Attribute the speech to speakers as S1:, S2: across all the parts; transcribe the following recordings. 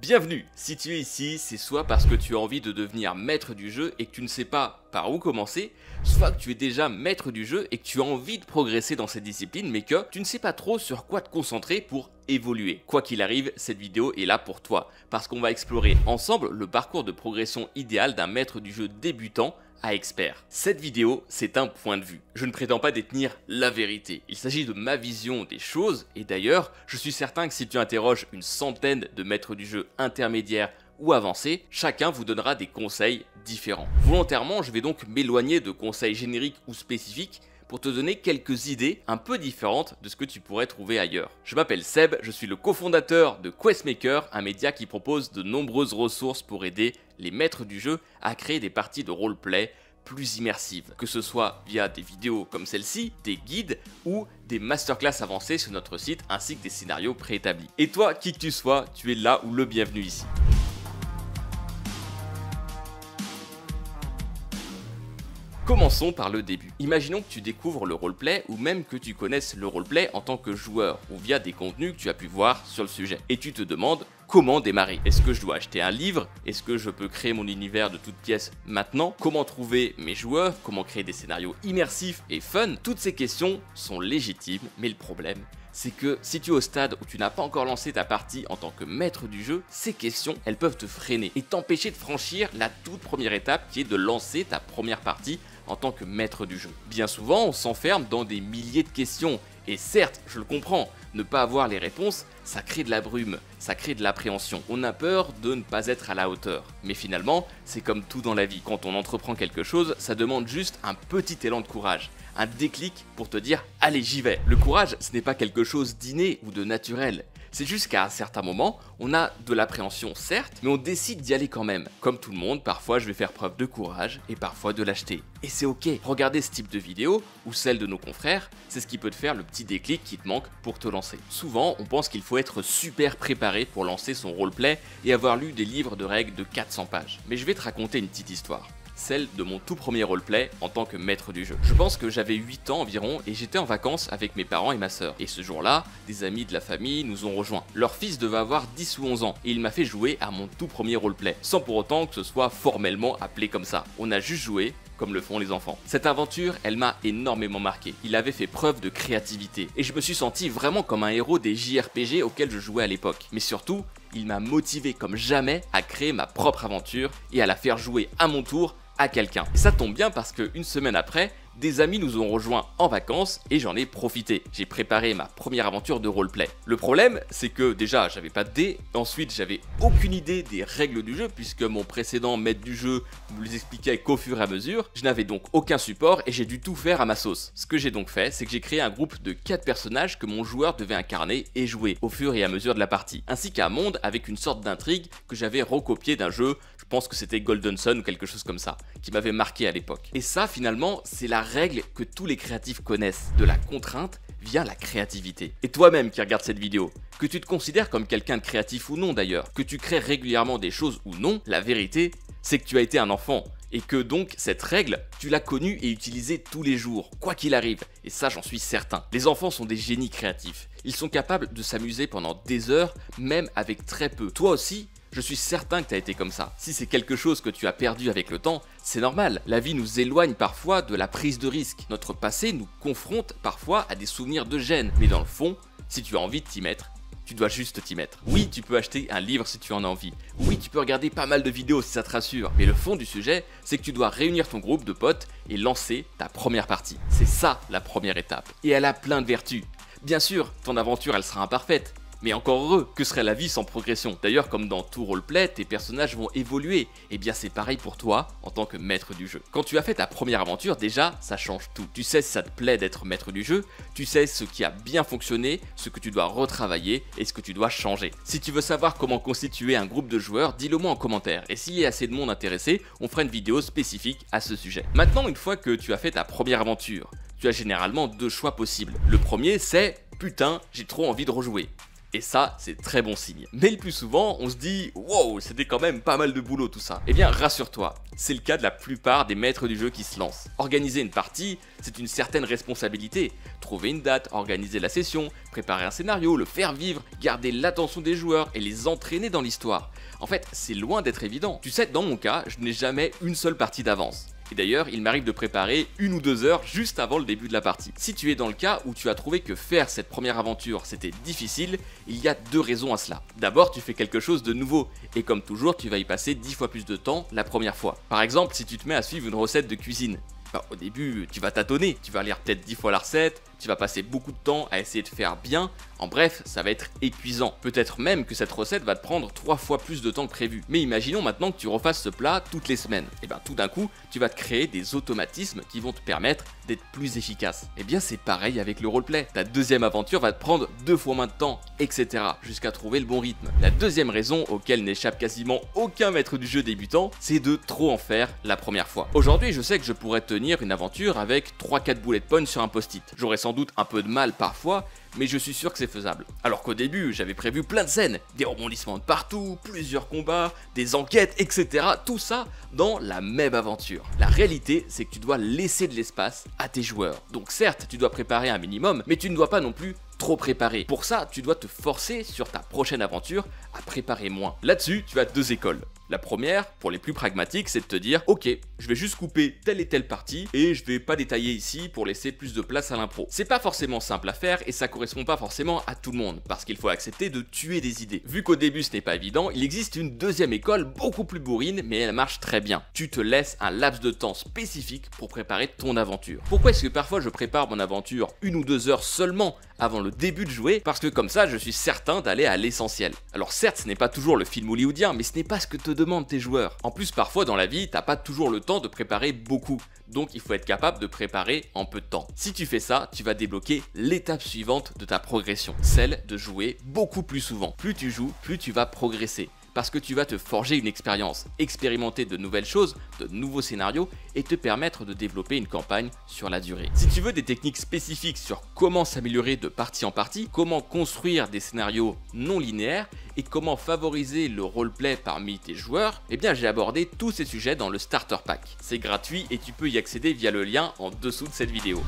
S1: Bienvenue! Si tu es ici, c'est soit parce que tu as envie de devenir maître du jeu et que tu ne sais pas par où commencer, soit que tu es déjà maître du jeu et que tu as envie de progresser dans cette discipline mais que tu ne sais pas trop sur quoi te concentrer pour évoluer. Quoi qu'il arrive, cette vidéo est là pour toi, parce qu'on va explorer ensemble le parcours de progression idéal d'un maître du jeu débutant à expert. Cette vidéo, c'est un point de vue. Je ne prétends pas détenir la vérité. Il s'agit de ma vision des choses et d'ailleurs, je suis certain que si tu interroges une centaine de maîtres du jeu intermédiaires ou avancés, chacun vous donnera des conseils différents. Volontairement, je vais donc m'éloigner de conseils génériques ou spécifiques pour te donner quelques idées un peu différentes de ce que tu pourrais trouver ailleurs. Je m'appelle Seb, je suis le cofondateur de Questmaker, un média qui propose de nombreuses ressources pour aider les maîtres du jeu à créer des parties de roleplay plus immersives, que ce soit via des vidéos comme celle-ci, des guides ou des masterclass avancées sur notre site ainsi que des scénarios préétablis. Et toi, qui que tu sois, tu es là ou le bienvenu ici. Commençons par le début. Imaginons que tu découvres le roleplay ou même que tu connaisses le roleplay en tant que joueur ou via des contenus que tu as pu voir sur le sujet. Et tu te demandes comment démarrer. Est-ce que je dois acheter un livre? Est-ce que je peux créer mon univers de toutes pièces maintenant? Comment trouver mes joueurs? Comment créer des scénarios immersifs et fun? Toutes ces questions sont légitimes, mais le problème, c'est que si tu es au stade où tu n'as pas encore lancé ta partie en tant que maître du jeu, ces questions, elles peuvent te freiner et t'empêcher de franchir la toute première étape qui est de lancer ta première partie en tant que maître du jeu. Bien souvent, on s'enferme dans des milliers de questions et certes, je le comprends, ne pas avoir les réponses, ça crée de la brume, ça crée de l'appréhension. On a peur de ne pas être à la hauteur. Mais finalement, c'est comme tout dans la vie. Quand on entreprend quelque chose, ça demande juste un petit élan de courage, un déclic pour te dire « allez, j'y vais ». Le courage, ce n'est pas quelque chose d'inné ou de naturel. C'est juste qu'à un certain moment, on a de l'appréhension certes, mais on décide d'y aller quand même. Comme tout le monde, parfois je vais faire preuve de courage et parfois de lâcheté. Et c'est ok. Regarder ce type de vidéo, ou celle de nos confrères, c'est ce qui peut te faire le petit déclic qui te manque pour te lancer. Souvent, on pense qu'il faut être super préparé pour lancer son roleplay et avoir lu des livres de règles de 400 pages. Mais je vais te raconter une petite histoire. Celle de mon tout premier roleplay en tant que maître du jeu. Je pense que j'avais 8 ans environ et j'étais en vacances avec mes parents et ma sœur. Et ce jour-là, des amis de la famille nous ont rejoints. Leur fils devait avoir 10 ou 11 ans et il m'a fait jouer à mon tout premier roleplay, sans pour autant que ce soit formellement appelé comme ça. On a juste joué comme le font les enfants. Cette aventure, elle m'a énormément marqué. Il avait fait preuve de créativité et je me suis senti vraiment comme un héros des JRPG auxquels je jouais à l'époque. Mais surtout, il m'a motivé comme jamais à créer ma propre aventure et à la faire jouer à mon tour à quelqu'un. Et ça tombe bien parce qu'une semaine après, des amis nous ont rejoints en vacances et j'en ai profité. J'ai préparé ma première aventure de roleplay. Le problème, c'est que déjà, j'avais pas de dés. Ensuite, j'avais aucune idée des règles du jeu puisque mon précédent maître du jeu nous les expliquait qu'au fur et à mesure. Je n'avais donc aucun support et j'ai dû tout faire à ma sauce. Ce que j'ai donc fait, c'est que j'ai créé un groupe de 4 personnages que mon joueur devait incarner et jouer au fur et à mesure de la partie. Ainsi qu'un monde avec une sorte d'intrigue que j'avais recopié d'un jeu, je pense que c'était Golden Sun ou quelque chose comme ça, qui m'avait marqué à l'époque. Et ça, finalement, c'est la règle que tous les créatifs connaissent. De la contrainte vient la créativité. Et toi-même qui regardes cette vidéo, que tu te considères comme quelqu'un de créatif ou non d'ailleurs, que tu crées régulièrement des choses ou non, la vérité, c'est que tu as été un enfant. Et que donc cette règle, tu l'as connue et utilisée tous les jours, quoi qu'il arrive. Et ça, j'en suis certain. Les enfants sont des génies créatifs. Ils sont capables de s'amuser pendant des heures, même avec très peu. Toi aussi, je suis certain que tu as été comme ça. Si c'est quelque chose que tu as perdu avec le temps, c'est normal. La vie nous éloigne parfois de la prise de risque. Notre passé nous confronte parfois à des souvenirs de gêne. Mais dans le fond, si tu as envie de t'y mettre, tu dois juste t'y mettre. Oui, tu peux acheter un livre si tu en as envie. Oui, tu peux regarder pas mal de vidéos si ça te rassure. Mais le fond du sujet, c'est que tu dois réunir ton groupe de potes et lancer ta première partie. C'est ça la première étape. Et elle a plein de vertus. Bien sûr, ton aventure, elle sera imparfaite. Mais encore heureux, que serait la vie sans progression? D'ailleurs, comme dans tout roleplay, tes personnages vont évoluer. Et bien c'est pareil pour toi en tant que maître du jeu. Quand tu as fait ta première aventure, déjà, ça change tout. Tu sais si ça te plaît d'être maître du jeu, tu sais ce qui a bien fonctionné, ce que tu dois retravailler et ce que tu dois changer. Si tu veux savoir comment constituer un groupe de joueurs, dis-le moi en commentaire. Et s'il y a assez de monde intéressé, on fera une vidéo spécifique à ce sujet. Maintenant, une fois que tu as fait ta première aventure, tu as généralement deux choix possibles. Le premier, c'est « Putain, j'ai trop envie de rejouer ». Et ça, c'est très bon signe. Mais le plus souvent, on se dit « Wow, c'était quand même pas mal de boulot tout ça ». Eh bien, rassure-toi, c'est le cas de la plupart des maîtres du jeu qui se lancent. Organiser une partie, c'est une certaine responsabilité. Trouver une date, organiser la session, préparer un scénario, le faire vivre, garder l'attention des joueurs et les entraîner dans l'histoire. En fait, c'est loin d'être évident. Tu sais, dans mon cas, je n'ai jamais une seule partie d'avance. Et d'ailleurs, il m'arrive de préparer 1 ou 2 heures juste avant le début de la partie. Si tu es dans le cas où tu as trouvé que faire cette première aventure c'était difficile, il y a 2 raisons à cela. D'abord, tu fais quelque chose de nouveau, et comme toujours, tu vas y passer 10 fois plus de temps la première fois. Par exemple, si tu te mets à suivre une recette de cuisine, au début, tu vas tâtonner, tu vas lire peut-être 10 fois la recette, tu vas passer beaucoup de temps à essayer de faire bien, en bref, ça va être épuisant. Peut-être même que cette recette va te prendre 3 fois plus de temps que prévu. Mais imaginons maintenant que tu refasses ce plat toutes les semaines. Et bien tout d'un coup, tu vas te créer des automatismes qui vont te permettre d'être plus efficace. Et bien c'est pareil avec le roleplay. Ta deuxième aventure va te prendre 2 fois moins de temps, etc. jusqu'à trouver le bon rythme. La deuxième raison auquel n'échappe quasiment aucun maître du jeu débutant, c'est de trop en faire la première fois. Aujourd'hui, je sais que je pourrais tenir une aventure avec 3-4 bullet points sur un post-it. J'aurais sans doute un peu de mal parfois, mais je suis sûr que c'est faisable. Alors qu'au début, j'avais prévu plein de scènes, des rebondissements de partout, plusieurs combats, des enquêtes, etc. Tout ça dans la même aventure. La réalité, c'est que tu dois laisser de l'espace à tes joueurs. Donc certes, tu dois préparer un minimum, mais tu ne dois pas non plus trop préparer. Pour ça, tu dois te forcer sur ta prochaine aventure à préparer moins. Là-dessus, tu as 2 écoles. La première, pour les plus pragmatiques, c'est de te dire « Ok, je vais juste couper telle et telle partie et je vais pas détailler ici pour laisser plus de place à l'impro. » C'est pas forcément simple à faire et ça correspond pas forcément à tout le monde parce qu'il faut accepter de tuer des idées. Vu qu'au début ce n'est pas évident, il existe une deuxième école beaucoup plus bourrine mais elle marche très bien. Tu te laisses un laps de temps spécifique pour préparer ton aventure. Pourquoi est-ce que parfois je prépare mon aventure 1 ou 2 heures seulement avant le début de jouer? Parce que comme ça je suis certain d'aller à l'essentiel. Alors certes ce n'est pas toujours le film hollywoodien mais ce n'est pas ce que te demandent tes joueurs. En plus parfois dans la vie t'as pas toujours le temps de préparer beaucoup. Donc il faut être capable de préparer en peu de temps. Si tu fais ça, tu vas débloquer l'étape suivante de ta progression, celle de jouer beaucoup plus souvent. Plus tu joues, plus tu vas progresser. Parce que tu vas te forger une expérience, expérimenter de nouvelles choses, de nouveaux scénarios et te permettre de développer une campagne sur la durée. Si tu veux des techniques spécifiques sur comment s'améliorer de partie en partie, comment construire des scénarios non linéaires et comment favoriser le roleplay parmi tes joueurs, eh bien j'ai abordé tous ces sujets dans le Starter Pack. C'est gratuit et tu peux y accéder via le lien en dessous de cette vidéo.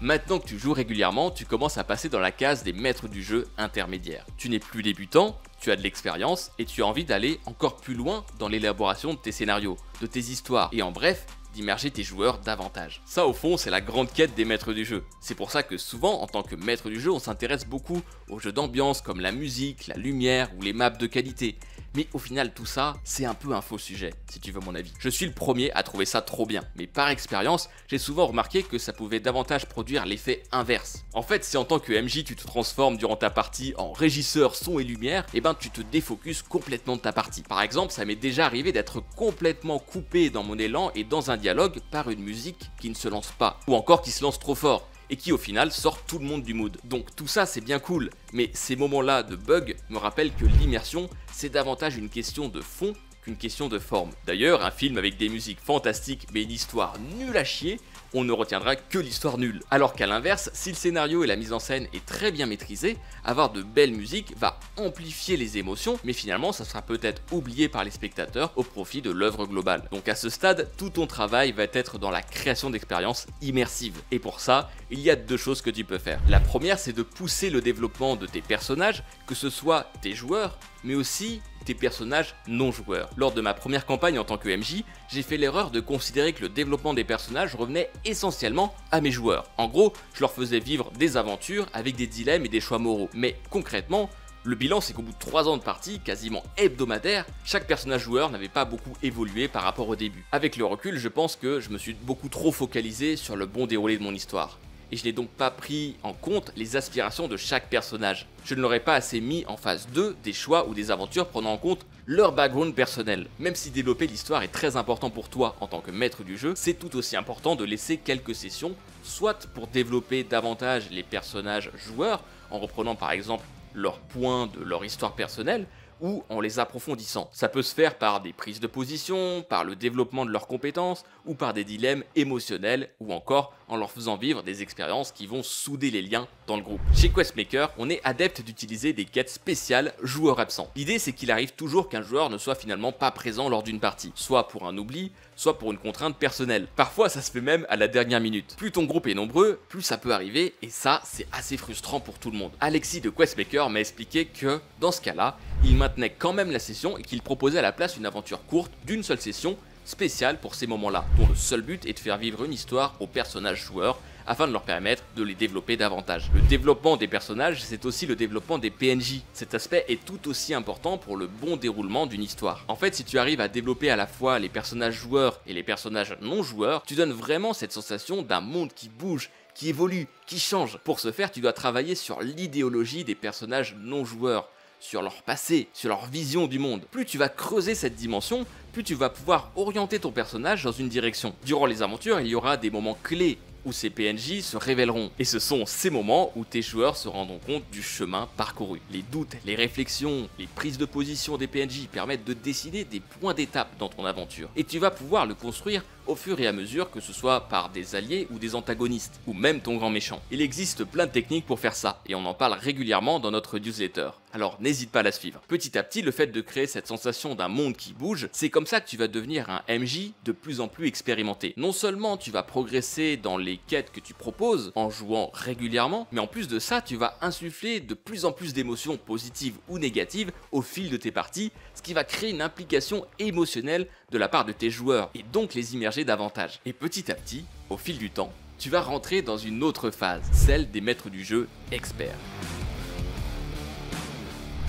S1: Maintenant que tu joues régulièrement, tu commences à passer dans la case des maîtres du jeu intermédiaires. Tu n'es plus débutant, tu as de l'expérience et tu as envie d'aller encore plus loin dans l'élaboration de tes scénarios, de tes histoires et en bref, d'immerger tes joueurs davantage. Ça au fond c'est la grande quête des maîtres du jeu. C'est pour ça que souvent en tant que maître du jeu on s'intéresse beaucoup aux jeux d'ambiance comme la musique, la lumière ou les maps de qualité. Mais au final tout ça c'est un peu un faux sujet si tu veux mon avis. Je suis le premier à trouver ça trop bien, mais par expérience j'ai souvent remarqué que ça pouvait davantage produire l'effet inverse. En fait si en tant que MJ tu te transformes durant ta partie en régisseur son et lumière, et ben tu te défocuses complètement de ta partie. Par exemple ça m'est déjà arrivé d'être complètement coupé dans mon élan et dans un dialogue par une musique qui ne se lance pas, ou encore qui se lance trop fort et qui au final sort tout le monde du mood. Donc tout ça c'est bien cool, mais ces moments-là de bug me rappellent que l'immersion c'est davantage une question de fond qu'une question de forme. D'ailleurs, un film avec des musiques fantastiques mais une histoire nulle à chier, on ne retiendra que l'histoire nulle. Alors qu'à l'inverse, si le scénario et la mise en scène est très bien maîtrisé, avoir de belles musiques va amplifier les émotions, mais finalement ça sera peut-être oublié par les spectateurs au profit de l'œuvre globale. Donc à ce stade, tout ton travail va être dans la création d'expériences immersives. Et pour ça, il y a 2 choses que tu peux faire. La première, c'est de pousser le développement de tes personnages, que ce soit tes joueurs, mais aussi tes personnages non joueurs. Lors de ma première campagne en tant que MJ, j'ai fait l'erreur de considérer que le développement des personnages revenait essentiellement à mes joueurs. En gros, je leur faisais vivre des aventures avec des dilemmes et des choix moraux. Mais concrètement, le bilan c'est qu'au bout de 3 ans de partie, quasiment hebdomadaire, chaque personnage joueur n'avait pas beaucoup évolué par rapport au début. Avec le recul, je pense que je me suis beaucoup trop focalisé sur le bon déroulé de mon histoire. Et je n'ai donc pas pris en compte les aspirations de chaque personnage. Je ne l'aurais pas assez mis en phase 2 des choix ou des aventures prenant en compte leur background personnel. Même si développer l'histoire est très important pour toi en tant que maître du jeu, c'est tout aussi important de laisser quelques sessions, soit pour développer davantage les personnages joueurs, en reprenant par exemple leurs points de leur histoire personnelle, ou en les approfondissant. Ça peut se faire par des prises de position, par le développement de leurs compétences, ou par des dilemmes émotionnels, ou encore en leur faisant vivre des expériences qui vont souder les liens dans le groupe. Chez Questmaker, on est adepte d'utiliser des quêtes spéciales joueurs absents. L'idée c'est qu'il arrive toujours qu'un joueur ne soit finalement pas présent lors d'une partie, soit pour un oubli, soit pour une contrainte personnelle. Parfois ça se fait même à la dernière minute. Plus ton groupe est nombreux, plus ça peut arriver, et ça c'est assez frustrant pour tout le monde. Alexis de Questmaker m'a expliqué que, dans ce cas-là, il maintenait quand même la session et qu'il proposait à la place une aventure courte d'une seule session, spéciale pour ces moments-là, dont le seul but est de faire vivre une histoire aux personnages joueurs afin de leur permettre de les développer davantage. Le développement des personnages, c'est aussi le développement des PNJ. Cet aspect est tout aussi important pour le bon déroulement d'une histoire. En fait, si tu arrives à développer à la fois les personnages joueurs et les personnages non joueurs, tu donnes vraiment cette sensation d'un monde qui bouge, qui évolue, qui change. Pour ce faire, tu dois travailler sur l'idéologie des personnages non joueurs, sur leur passé, sur leur vision du monde. Plus tu vas creuser cette dimension, plus tu vas pouvoir orienter ton personnage dans une direction. Durant les aventures, il y aura des moments clés où ces PNJ se révéleront. Et ce sont ces moments où tes joueurs se rendront compte du chemin parcouru. Les doutes, les réflexions, les prises de position des PNJ permettent de décider des points d'étape dans ton aventure. Et tu vas pouvoir le construire au fur et à mesure, que ce soit par des alliés ou des antagonistes, ou même ton grand méchant. Il existe plein de techniques pour faire ça, et on en parle régulièrement dans notre newsletter. Alors n'hésite pas à la suivre. Petit à petit, le fait de créer cette sensation d'un monde qui bouge, c'est comme ça que tu vas devenir un MJ de plus en plus expérimenté. Non seulement tu vas progresser dans les quêtes que tu proposes en jouant régulièrement, mais en plus de ça, tu vas insuffler de plus en plus d'émotions positives ou négatives au fil de tes parties, ce qui va créer une implication émotionnelle de la part de tes joueurs, et donc les immerger davantage. Et petit à petit, au fil du temps, tu vas rentrer dans une autre phase, celle des maîtres du jeu experts.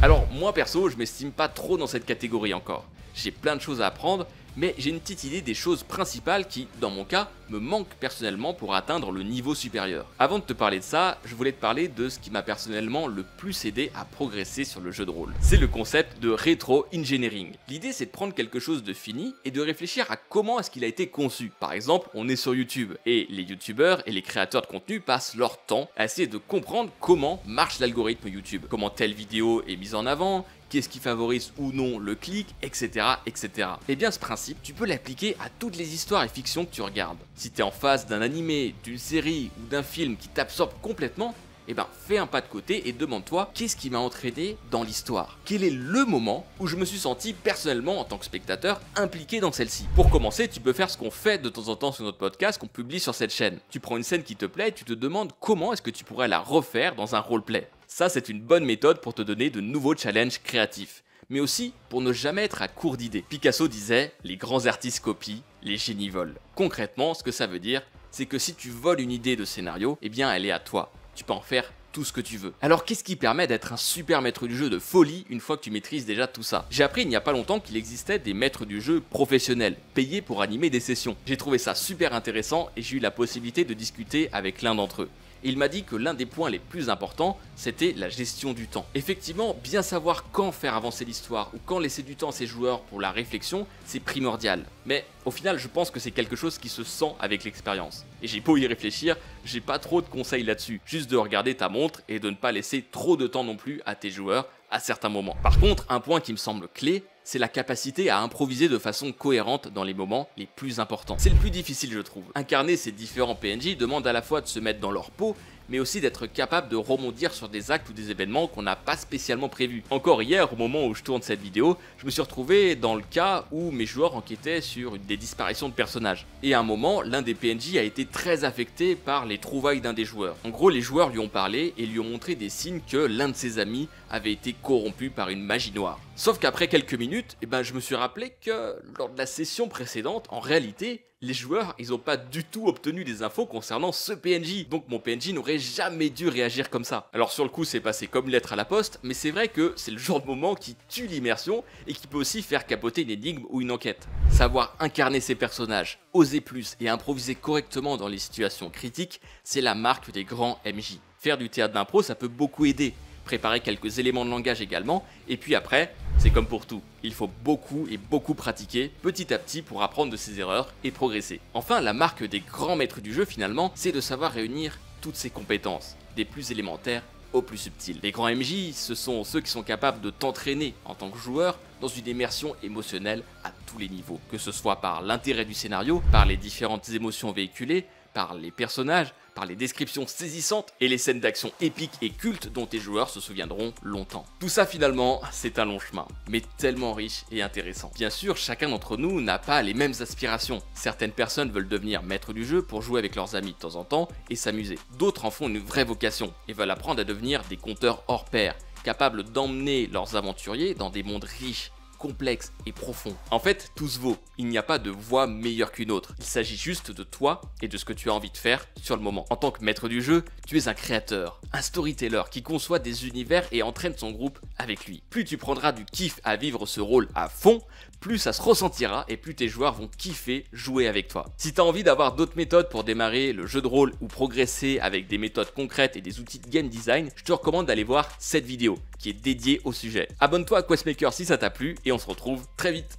S1: Alors moi perso, je m'estime pas trop dans cette catégorie encore. J'ai plein de choses à apprendre, mais j'ai une petite idée des choses principales qui, dans mon cas, me manquent personnellement pour atteindre le niveau supérieur. Avant de te parler de ça, je voulais te parler de ce qui m'a personnellement le plus aidé à progresser sur le jeu de rôle. C'est le concept de rétro-engineering. L'idée c'est de prendre quelque chose de fini et de réfléchir à comment est-ce qu'il a été conçu. Par exemple, on est sur YouTube et les youtubeurs et les créateurs de contenu passent leur temps à essayer de comprendre comment marche l'algorithme YouTube, comment telle vidéo est mise en avant, qu'est-ce qui favorise ou non le clic, etc. etc. Et bien ce principe, tu peux l'appliquer à toutes les histoires et fictions que tu regardes. Si tu es en face d'un animé, d'une série ou d'un film qui t'absorbe complètement, eh ben fais un pas de côté et demande-toi qu'est-ce qui m'a entraîné dans l'histoire. Quel est le moment où je me suis senti personnellement en tant que spectateur impliqué dans celle-ci. Pour commencer, tu peux faire ce qu'on fait de temps en temps sur notre podcast qu'on publie sur cette chaîne. Tu prends une scène qui te plaît et tu te demandes comment est-ce que tu pourrais la refaire dans un roleplay. Ça, c'est une bonne méthode pour te donner de nouveaux challenges créatifs, mais aussi pour ne jamais être à court d'idées. Picasso disait « Les grands artistes copient, les génies volent ». Concrètement, ce que ça veut dire, c'est que si tu voles une idée de scénario, eh bien elle est à toi. Tu peux en faire tout ce que tu veux. Alors qu'est-ce qui permet d'être un super maître du jeu de folie une fois que tu maîtrises déjà tout ça? J'ai appris il n'y a pas longtemps qu'il existait des maîtres du jeu professionnels, payés pour animer des sessions. J'ai trouvé ça super intéressant et j'ai eu la possibilité de discuter avec l'un d'entre eux. Il m'a dit que l'un des points les plus importants, c'était la gestion du temps. Effectivement, bien savoir quand faire avancer l'histoire ou quand laisser du temps à ses joueurs pour la réflexion, c'est primordial. Mais au final, je pense que c'est quelque chose qui se sent avec l'expérience. Et j'ai beau y réfléchir, j'ai pas trop de conseils là-dessus. Juste de regarder ta montre et de ne pas laisser trop de temps non plus à tes joueurs à certains moments. Par contre, un point qui me semble clé, c'est la capacité à improviser de façon cohérente dans les moments les plus importants. C'est le plus difficile, je trouve. Incarner ces différents PNJ demande à la fois de se mettre dans leur peau, mais aussi d'être capable de rebondir sur des actes ou des événements qu'on n'a pas spécialement prévus. Encore hier, au moment où je tourne cette vidéo, je me suis retrouvé dans le cas où mes joueurs enquêtaient sur des disparitions de personnages. Et à un moment, l'un des PNJ a été très affecté par les trouvailles d'un des joueurs. En gros, les joueurs lui ont parlé et lui ont montré des signes que l'un de ses amis avait été corrompu par une magie noire. Sauf qu'après quelques minutes, je me suis rappelé que lors de la session précédente, en réalité, les joueurs, ils n'ont pas du tout obtenu des infos concernant ce PNJ. Donc mon PNJ n'aurait jamais dû réagir comme ça. Alors sur le coup, c'est passé comme lettre à la poste, mais c'est vrai que c'est le genre de moment qui tue l'immersion et qui peut aussi faire capoter une énigme ou une enquête. Savoir incarner ses personnages, oser plus et improviser correctement dans les situations critiques, c'est la marque des grands MJ. Faire du théâtre d'impro, ça peut beaucoup aider. Préparer quelques éléments de langage également, et puis après, c'est comme pour tout, il faut beaucoup pratiquer petit à petit pour apprendre de ses erreurs et progresser. Enfin, la marque des grands maîtres du jeu finalement, c'est de savoir réunir toutes ces compétences, des plus élémentaires au plus subtil. Les grands MJ, ce sont ceux qui sont capables de t'entraîner en tant que joueur dans une immersion émotionnelle à tous les niveaux, que ce soit par l'intérêt du scénario, par les différentes émotions véhiculées, par les personnages, par les descriptions saisissantes et les scènes d'action épiques et cultes dont tes joueurs se souviendront longtemps. Tout ça finalement, c'est un long chemin, mais tellement riche et intéressant. Bien sûr, chacun d'entre nous n'a pas les mêmes aspirations. Certaines personnes veulent devenir maîtres du jeu pour jouer avec leurs amis de temps en temps et s'amuser. D'autres en font une vraie vocation et veulent apprendre à devenir des conteurs hors pair, capables d'emmener leurs aventuriers dans des mondes riches, complexe et profond. En fait, tout se vaut. Il n'y a pas de voie meilleure qu'une autre. Il s'agit juste de toi et de ce que tu as envie de faire sur le moment. En tant que maître du jeu, tu es un créateur, un storyteller qui conçoit des univers et entraîne son groupe avec lui. Plus tu prendras du kiff à vivre ce rôle à fond, plus ça se ressentira et plus tes joueurs vont kiffer jouer avec toi. Si tu as envie d'avoir d'autres méthodes pour démarrer le jeu de rôle ou progresser avec des méthodes concrètes et des outils de game design, je te recommande d'aller voir cette vidéo qui est dédiée au sujet. Abonne-toi à Questmaker si ça t'a plu et on se retrouve très vite.